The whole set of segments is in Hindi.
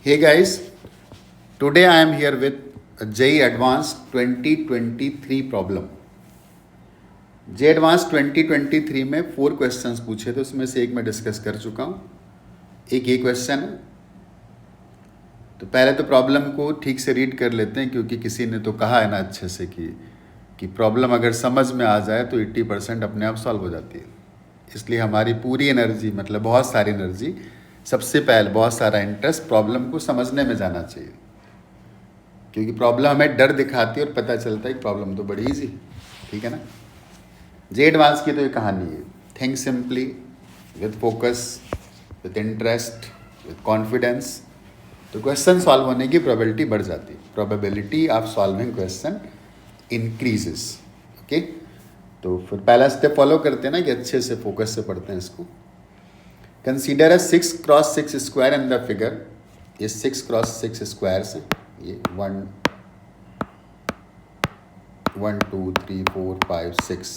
Hey guys, today I am here with a JEE Advanced 2023 problem. JEE Advanced 2023 में 4 क्वेश्चंस पूछे थे, उसमें से एक मैं डिस्कस कर चुका हूँ, एक ये क्वेश्चन है। तो पहले तो प्रॉब्लम को ठीक से रीड कर लेते हैं, क्योंकि किसी ने तो कहा है ना अच्छे से कि प्रॉब्लम अगर समझ में आ जाए तो 80% अपने आप सॉल्व हो जाती है। इसलिए हमारी पूरी एनर्जी, मतलब बहुत सारी एनर्जी, सबसे पहले बहुत सारा इंटरेस्ट प्रॉब्लम को समझने में जाना चाहिए, क्योंकि प्रॉब्लम हमें डर दिखाती है और पता चलता है कि प्रॉब्लम तो बड़ी ईजी, ठीक है ना। जे एडवांस की तो ये कहानी है। Think simply, with focus, with interest, with confidence, तो क्वेश्चन सॉल्व होने की प्रोबेबिलिटी बढ़ जाती है। Probability of solving question increases. Okay, तो फिर पहला स्टेप फॉलो करते हैं ना कि अच्छे से फोकस से पढ़ते हैं इसको। Consider a 6x6 square in the figure. ये 6x6 स्क्वायर्स हैं, ये 1 2 3 4 5 6,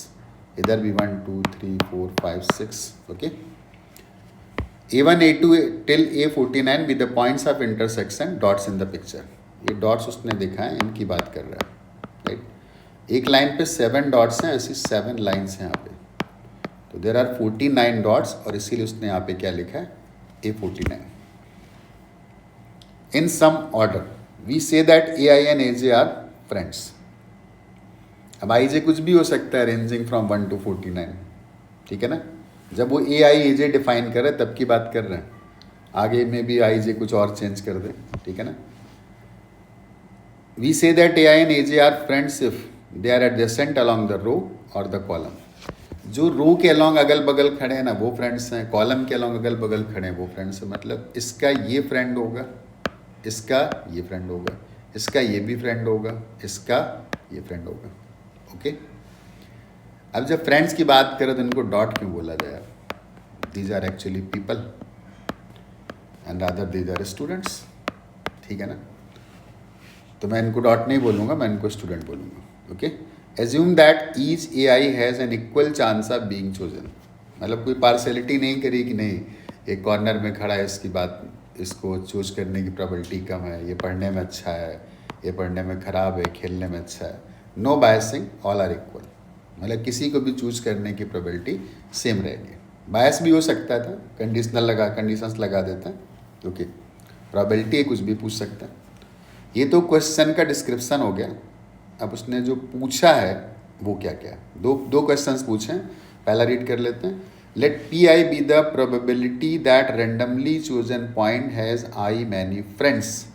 इधर भी 1 2 3 4 5 6। Okay, A1 A2 till A49 with the points of intersection dots in the picture। ये डॉट्स उसने देखा है, इनकी बात कर रहा है, राइट। एक लाइन पे 7 डॉट्स हैं, ऐसी 7 लाइन्स हैं यहाँ पे, तो देर आर 49 डॉट्स, और इसीलिए उसने यहाँ पे क्या लिखा है, A49। In some order we say that AI and AJ are friends. अब IJ कुछ भी हो सकता है, रेंजिंग फ्रॉम 1 to 49, ठीक है ना। जब वो AI AJ डिफाइन कर रहे तब की बात कर रहे हैं, आगे में भी IJ कुछ और चेंज कर दे, ठीक है ना। We say that AI and AJ are friends if they are adjacent along the row और द कॉलम। जो रो के अलॉन्ग अगल बगल खड़े हैं ना, वो फ्रेंड्स हैं। कॉलम के अलॉन्ग अगल बगल खड़े हैं, वो फ्रेंड्स हैं। मतलब इसका ये फ्रेंड होगा, इसका ये फ्रेंड होगा, इसका ये भी फ्रेंड होगा, इसका ये फ्रेंड होगा। ओके, अब जब फ्रेंड्स की बात करें तो इनको डॉट क्यों बोला जाए? These are actually people and rather these are students, ठीक है ना। तो मैं इनको डॉट नहीं बोलूँगा, मैं इनको स्टूडेंट बोलूँगा। Okay, assume that each AI has an equal chance of being chosen. मतलब कोई पार्शलिटी नहीं करी कि नहीं एक कॉर्नर में खड़ा है, इसकी बात, इसको चूज करने की प्रोबेबिलिटी कम है, ये पढ़ने में अच्छा है, ये पढ़ने में ख़राब है, खेलने में अच्छा है। No biasing, all are equal. मतलब किसी को भी चूज करने की प्रोबेबिलिटी सेम रहेगी। बायस भी हो सकता था, कंडीशंस लगा देता है। ओके, प्रोबेबिलिटी कुछ भी पूछ सकता है। ये तो क्वेश्चन का डिस्क्रिप्शन हो गया। अब उसने जो पूछा है वो क्या क्या है, दो क्वेश्चंस पूछे हैं। पहला रीड कर लेते हैं। Let PI be the probability that randomly chosen point has I many friends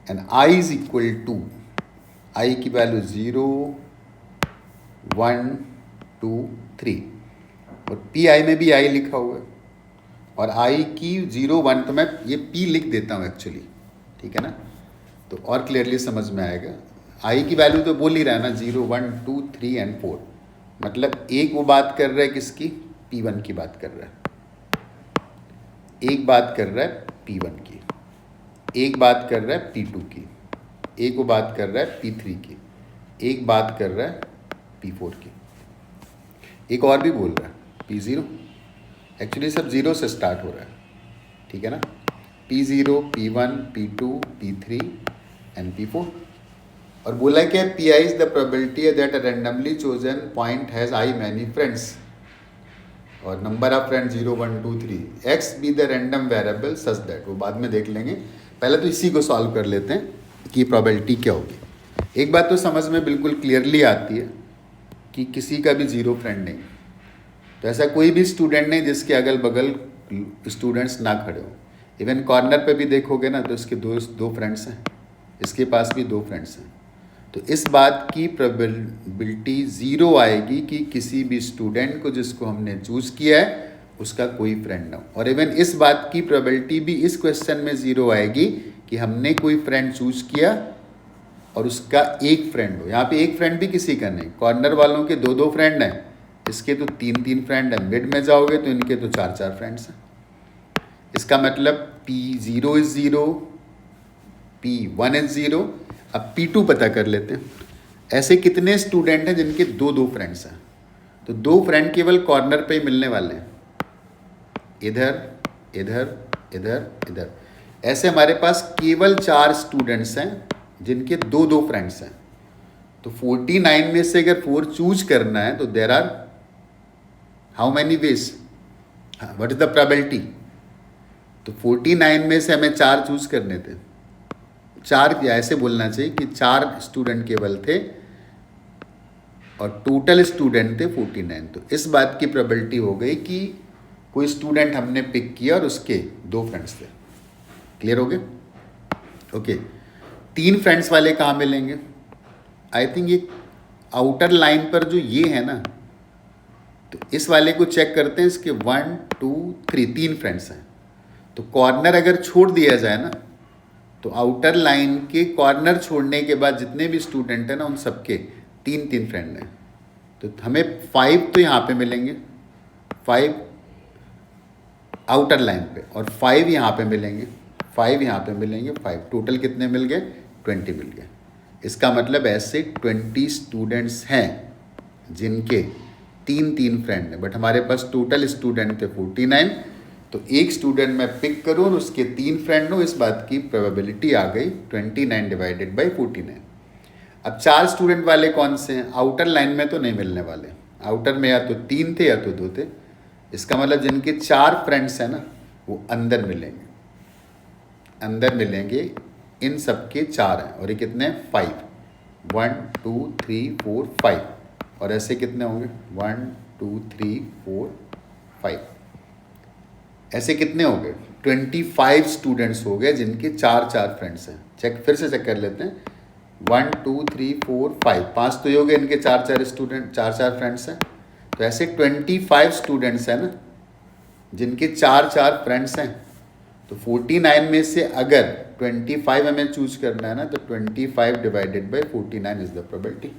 and I is equal to, I की वैल्यू 0 1 2 3, और PI में भी I लिखा हुआ है, और I की 0 1, तो मैं ये P लिख देता हूँ एक्चुअली, ठीक है ना, तो और क्लियरली समझ में आएगा। I की वैल्यू तो बोल ही रहा है ना, 0 1 2 3 एंड 4। मतलब एक वो बात कर रहा है किसकी, P1 की बात कर रहा है, एक बात कर रहा है P1 की, एक बात कर रहा है P2 की, एक वो बात कर रहा है P3 की, एक बात कर रहा है P4 की, एक और भी बोल रहा है P0। एक्चुअली सब 0 से स्टार्ट हो रहा है, ठीक है ना। P0, P1, P2, P3 and P4। और बोला क्या, PI is the probability that a randomly chosen point has I many friends, और number of friends 0 1 2 3। X be the random variable such that, वो बाद में देख लेंगे, पहले तो इसी को सॉल्व कर लेते हैं कि प्रोबेबिलिटी क्या होगी। एक बात तो समझ में बिल्कुल क्लियरली आती है कि किसी का भी 0 फ्रेंड नहीं, तो ऐसा कोई भी स्टूडेंट नहीं जिसके अगल बगल स्टूडेंट्स ना खड़े हो। इवन कॉर्नर पे भी देखोगे ना तो इसके दो फ्रेंड्स हैं, इसके पास भी 2 फ्रेंड्स हैं। तो इस बात की प्रोबेबिलिटी 0 आएगी कि किसी भी स्टूडेंट को जिसको हमने चूज किया है उसका कोई फ्रेंड ना हो। और इवन इस बात की प्रोबेबिलिटी भी इस क्वेश्चन में 0 आएगी कि हमने कोई फ्रेंड चूज किया और उसका एक फ्रेंड हो। यहाँ पे एक फ्रेंड भी किसी का नहीं, कॉर्नर वालों के 2 फ्रेंड हैं, इसके तो 3 फ्रेंड हैं, मिड में जाओगे तो इनके तो 4 फ्रेंड्स हैं। इसका मतलब P0 इज 0, P1 इज 0। अब P2 पता कर लेते हैं। ऐसे कितने स्टूडेंट हैं जिनके 2 फ्रेंड्स हैं? तो 2 फ्रेंड केवल कॉर्नर पे ही मिलने वाले हैं, इधर इधर इधर इधर। ऐसे हमारे पास केवल 4 स्टूडेंट्स हैं जिनके 2-2 फ्रेंड्स हैं। तो 49 में से अगर 4 चूज करना है तो there are how many ways, what is the probability. तो 49 में से हमें 4 चूज करने थे, 4 या ऐसे बोलना चाहिए कि 4 स्टूडेंट केवल थे और टोटल स्टूडेंट थे 49। तो इस बात की प्रोबेबिलिटी हो गई कि कोई स्टूडेंट हमने पिक किया और उसके 2 फ्रेंड्स थे। क्लियर हो गए? ओके। 3 फ्रेंड्स वाले कहाँ मिलेंगे? आई थिंक ये आउटर लाइन पर जो ये है ना, तो इस वाले को चेक करते हैं। इसके 1 2 3 फ्रेंड्स हैं। तो कॉर्नर अगर छोड़ दिया जाए ना, तो आउटर लाइन के कॉर्नर छोड़ने के बाद जितने भी स्टूडेंट हैं ना, उन सबके 3 फ्रेंड हैं। तो हमें 5 तो यहाँ पे मिलेंगे, 5 आउटर लाइन पे, और 5 यहाँ पे मिलेंगे, 5 यहाँ पे मिलेंगे, 5 टोटल कितने मिल गए? 20 मिल गए। इसका मतलब ऐसे 20 स्टूडेंट्स हैं जिनके 3 फ्रेंड हैं, बट हमारे पास टोटल स्टूडेंट थे 49। तो एक स्टूडेंट मैं पिक करूँ और उसके 3 फ्रेंड हो, इस बात की प्रोबेबिलिटी आ गई 29 डिवाइडेड बाई 49। अब 4 स्टूडेंट वाले कौन से हैं? आउटर लाइन में तो नहीं मिलने वाले, आउटर में या तो 3 थे या तो 2 थे। इसका मतलब जिनके 4 फ्रेंड्स हैं ना, वो अंदर मिलेंगे, अंदर मिलेंगे। इन सबके 4 हैं और ये कितने हैं? 5, 1 2 3 4 5, और ऐसे कितने होंगे? 1 2 3 4 5, ऐसे कितने हो गए? 25 स्टूडेंट्स हो गए जिनके 4 फ्रेंड्स हैं। चेक, फिर से चेक कर लेते हैं। 1 2 3 4 5, 5 तो ये हो गए, इनके 4 स्टूडेंट 4 फ्रेंड्स हैं। तो ऐसे 25 स्टूडेंट्स हैं ना जिनके 4 फ्रेंड्स हैं। तो 49 में से अगर 25 हमें चूज करना है ना, तो 25 divided by 49 is the probability.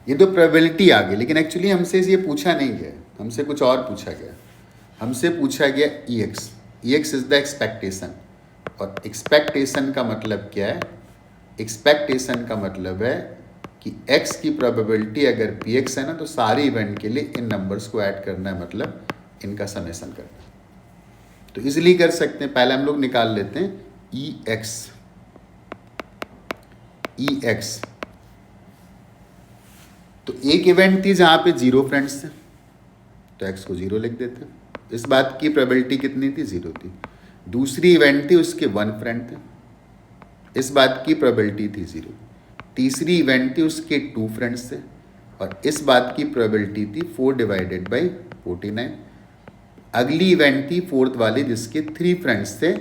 ये तो प्रोबेबिलिटी आ गई, लेकिन एक्चुअली हमसे ये पूछा नहीं गया, हमसे कुछ और पूछा गया। हमसे पूछा गया EX। EX is the expectation. और एक्सपेक्टेशन का मतलब क्या है? एक्सपेक्टेशन का मतलब है कि x की प्रोबेबिलिटी अगर PX है ना, तो सारे इवेंट के लिए इन नंबर्स को ऐड करना है, मतलब इनका समेशन करना है। तो इजीली कर सकते हैं। पहले हम लोग निकाल लेते हैं EX। तो एक इवेंट थी जहां पे 0 फ्रेंड्स थे, तो x को 0 लिख देते हैं। इस बात की प्रोबेबिलिटी कितनी थी? 0 थी। दूसरी इवेंट थी, उसके 1 फ्रेंड थे, इस बात की प्रोबेबिलिटी थी 0। तीसरी इवेंट थी, उसके 2 फ्रेंड्स थे, और इस बात की प्रोबेबिलिटी थी 4 डिवाइडेड बाई 49। अगली इवेंट थी 4th वाली, जिसके 3 फ्रेंड्स थे,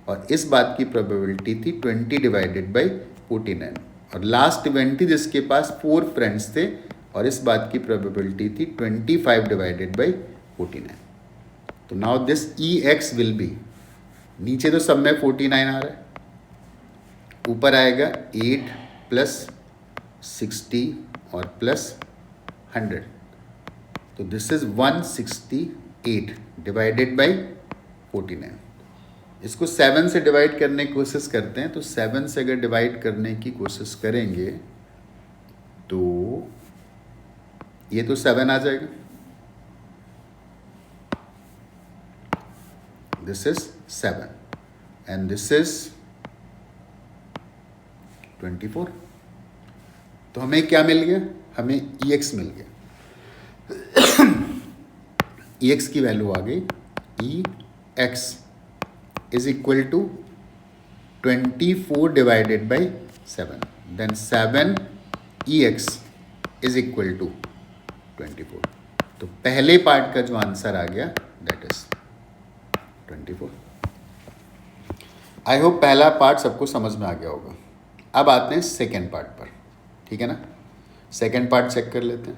और इस बात की प्रोबेबिलिटी थी 20 डिवाइडेड बाई 49। और लास्ट इवेंट थी जिसके पास 4 फ्रेंड्स थे, और इस बात की प्रोबेबिलिटी थी 25 डिवाइडेड बाई 49। तो now this EX will be, नीचे तो सब में 49 आ रहा है, ऊपर आएगा 8 प्लस 60 और प्लस 100। तो दिस इज 168 डिवाइडेड बाई 49। इसको 7 से डिवाइड करने की कोशिश करते हैं। तो 7 से अगर डिवाइड करने की कोशिश करेंगे तो ये तो 7 आ जाएगा, this is 7 and this is 24। तो हमें क्या मिल गया? हमें EX मिल गया। EX की वैल्यू आ गई, EX is equal to 24 divided by 7, then 7 EX is equal to 24। तो पहले पार्ट का जो आंसर आ गया दैट इज 24। आई होप पहला पार्ट सबको समझ में आ गया होगा। अब आते हैं सेकेंड पार्ट पर, ठीक है ना। सेकेंड पार्ट चेक कर लेते हैं।